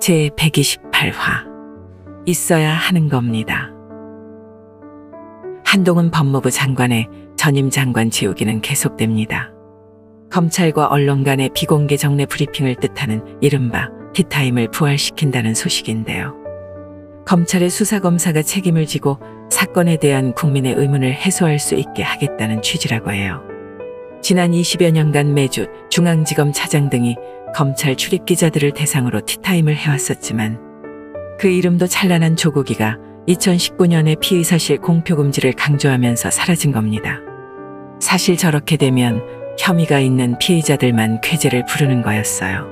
제128화 있어야 하는 겁니다. 한동훈 법무부 장관의 전임 장관 지우기는 계속됩니다. 검찰과 언론 간의 비공개 정례 브리핑을 뜻하는 이른바 티타임을 부활시킨다는 소식인데요. 검찰의 수사검사가 책임을 지고 사건에 대한 국민의 의문을 해소할 수 있게 하겠다는 취지라고 해요. 지난 20여 년간 매주 중앙지검 차장 등이 검찰 출입기자들을 대상으로 티타임을 해왔었지만 그 이름도 찬란한 조국이가 2019년에 피의사실 공표금지를 강조하면서 사라진 겁니다. 사실 저렇게 되면 혐의가 있는 피의자들만 쾌재를 부르는 거였어요.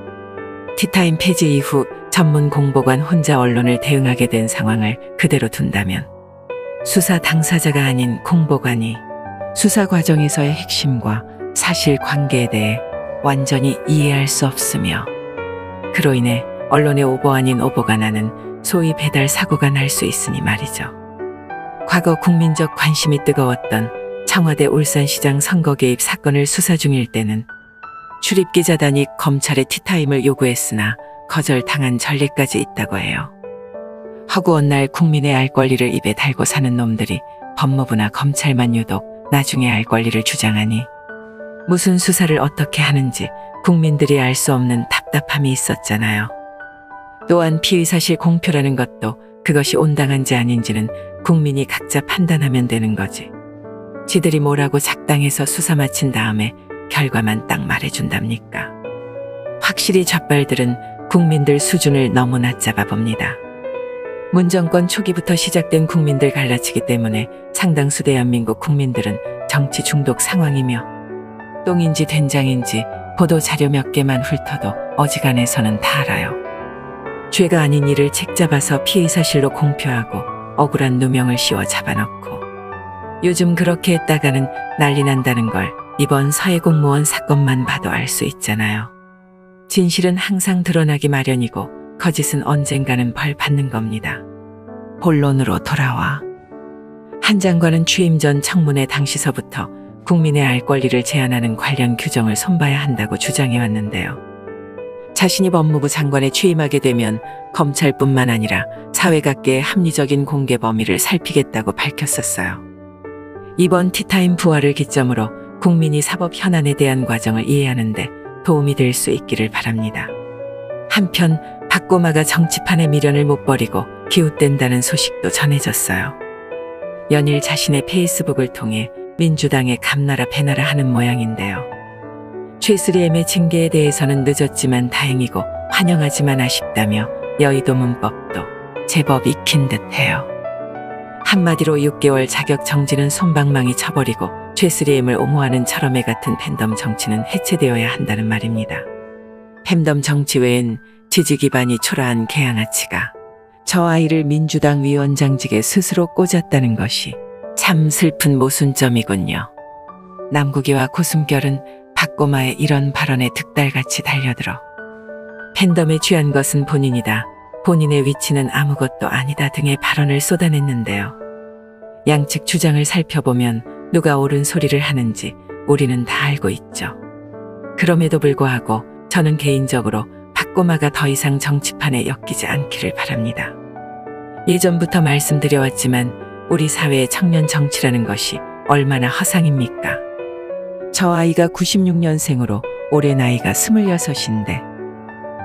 티타임 폐지 이후 전문 공보관 혼자 언론을 대응하게 된 상황을 그대로 둔다면 수사 당사자가 아닌 공보관이 수사 과정에서의 핵심과 사실 관계에 대해 완전히 이해할 수 없으며 그로 인해 언론의 오보 아닌 오보가 나는 소위 배달 사고가 날 수 있으니 말이죠. 과거 국민적 관심이 뜨거웠던 청와대 울산시장 선거 개입 사건을 수사 중일 때는 출입기자단이 검찰의 티타임을 요구했으나 거절당한 전례까지 있다고 해요. 허구한 날 국민의 알 권리를 입에 달고 사는 놈들이 법무부나 검찰만 유독 나중에 알 권리를 주장하니 무슨 수사를 어떻게 하는지 국민들이 알 수 없는 답답함이 있었잖아요. 또한 피의사실 공표라는 것도 그것이 온당한지 아닌지는 국민이 각자 판단하면 되는 거지. 지들이 뭐라고 작당해서 수사 마친 다음에 결과만 딱 말해준답니까? 확실히 좌빨들은 국민들 수준을 너무 낮잡아 봅니다. 문정권 초기부터 시작된 국민들 갈라치기 때문에 상당수 대한민국 국민들은 정치 중독 상황이며 똥인지 된장인지 보도 자료 몇 개만 훑어도 어지간해서는 다 알아요. 죄가 아닌 일을 책잡아서 피의사실로 공표하고 억울한 누명을 씌워 잡아넣고 요즘 그렇게 했다가는 난리 난다는 걸 이번 서해 공무원 사건만 봐도 알 수 있잖아요. 진실은 항상 드러나기 마련이고 거짓은 언젠가는 벌 받는 겁니다. 본론으로 돌아와. 한 장관은 취임 전 청문회 당시서부터 국민의 알 권리를 제한하는 관련 규정을 손봐야 한다고 주장해왔는데요. 자신이 법무부 장관에 취임하게 되면 검찰뿐만 아니라 사회각계의 합리적인 공개 범위를 살피겠다고 밝혔었어요. 이번 티타임 부활을 기점으로 국민이 사법 현안에 대한 과정을 이해하는 데 도움이 될 수 있기를 바랍니다. 한편 박고마가 정치판의 미련을 못 버리고 기웃댄다는 소식도 전해졌어요. 연일 자신의 페이스북을 통해 민주당에 감나라 배나라 하는 모양인데요. 최3M의 징계에 대해서는 늦었지만 다행이고 환영하지만 아쉽다며 여의도 문법도 제법 익힌 듯해요. 한마디로 6개월 자격 정지는 솜방망이 쳐버리고 최3M을 옹호하는 철험의 같은 팬덤 정치는 해체되어야 한다는 말입니다. 팬덤 정치 외엔 지지 기반이 초라한 개양아치가 저 아이를 민주당 위원장직에 스스로 꽂았다는 것이 참 슬픈 모순점이군요. 남국이와 고숨결은 박고마의 이런 발언에 득달같이 달려들어 팬덤에 취한 것은 본인이다. 본인의 위치는 아무것도 아니다 등의 발언을 쏟아냈는데요. 양측 주장을 살펴보면 누가 옳은 소리를 하는지 우리는 다 알고 있죠. 그럼에도 불구하고 저는 개인적으로 박고마가 더 이상 정치판에 엮이지 않기를 바랍니다. 예전부터 말씀드려왔지만 우리 사회의 청년 정치라는 것이 얼마나 허상입니까? 저 아이가 96년생으로 올해 나이가 26인데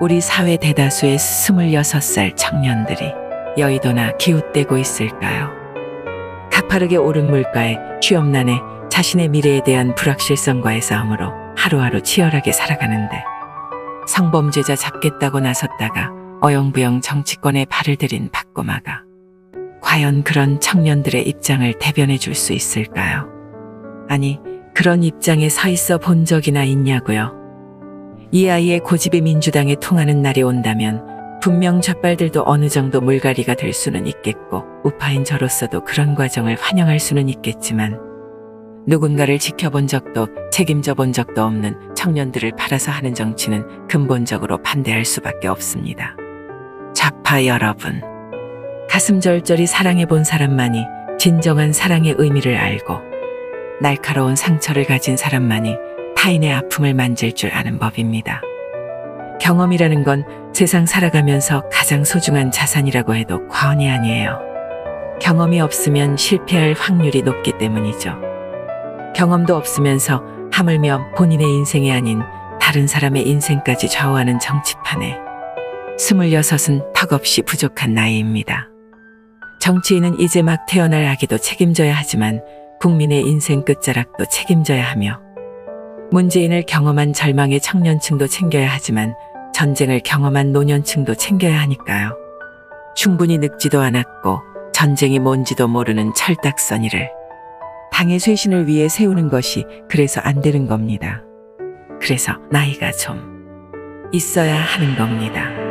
우리 사회 대다수의 26살 청년들이 여의도나 기웃대고 있을까요? 가파르게 오른 물가에 취업난에 자신의 미래에 대한 불확실성과의 싸움으로 하루하루 치열하게 살아가는데 성범죄자 잡겠다고 나섰다가 어영부영 정치권에 발을 들인 박고마가 과연 그런 청년들의 입장을 대변해 줄 수 있을까요? 아니, 그런 입장에 서 있어 본 적이나 있냐고요? 이 아이의 고집이 민주당에 통하는 날이 온다면 분명 좌빨들도 어느 정도 물갈이가 될 수는 있겠고 우파인 저로서도 그런 과정을 환영할 수는 있겠지만 누군가를 지켜본 적도 책임져 본 적도 없는 청년들을 팔아서 하는 정치는 근본적으로 반대할 수밖에 없습니다. 좌파 여러분, 가슴 절절히 사랑해본 사람만이 진정한 사랑의 의미를 알고 날카로운 상처를 가진 사람만이 타인의 아픔을 만질 줄 아는 법입니다. 경험이라는 건 세상 살아가면서 가장 소중한 자산이라고 해도 과언이 아니에요. 경험이 없으면 실패할 확률이 높기 때문이죠. 경험도 없으면서 하물며 본인의 인생이 아닌 다른 사람의 인생까지 좌우하는 정치판에 26은 턱없이 부족한 나이입니다. 정치인은 이제 막 태어날 아기도 책임져야 하지만 국민의 인생 끝자락도 책임져야 하며 문재인을 경험한 절망의 청년층도 챙겨야 하지만 전쟁을 경험한 노년층도 챙겨야 하니까요. 충분히 늙지도 않았고 전쟁이 뭔지도 모르는 철딱서니를 당의 쇄신을 위해 세우는 것이 그래서 안 되는 겁니다. 그래서 나이가 좀 있어야 하는 겁니다.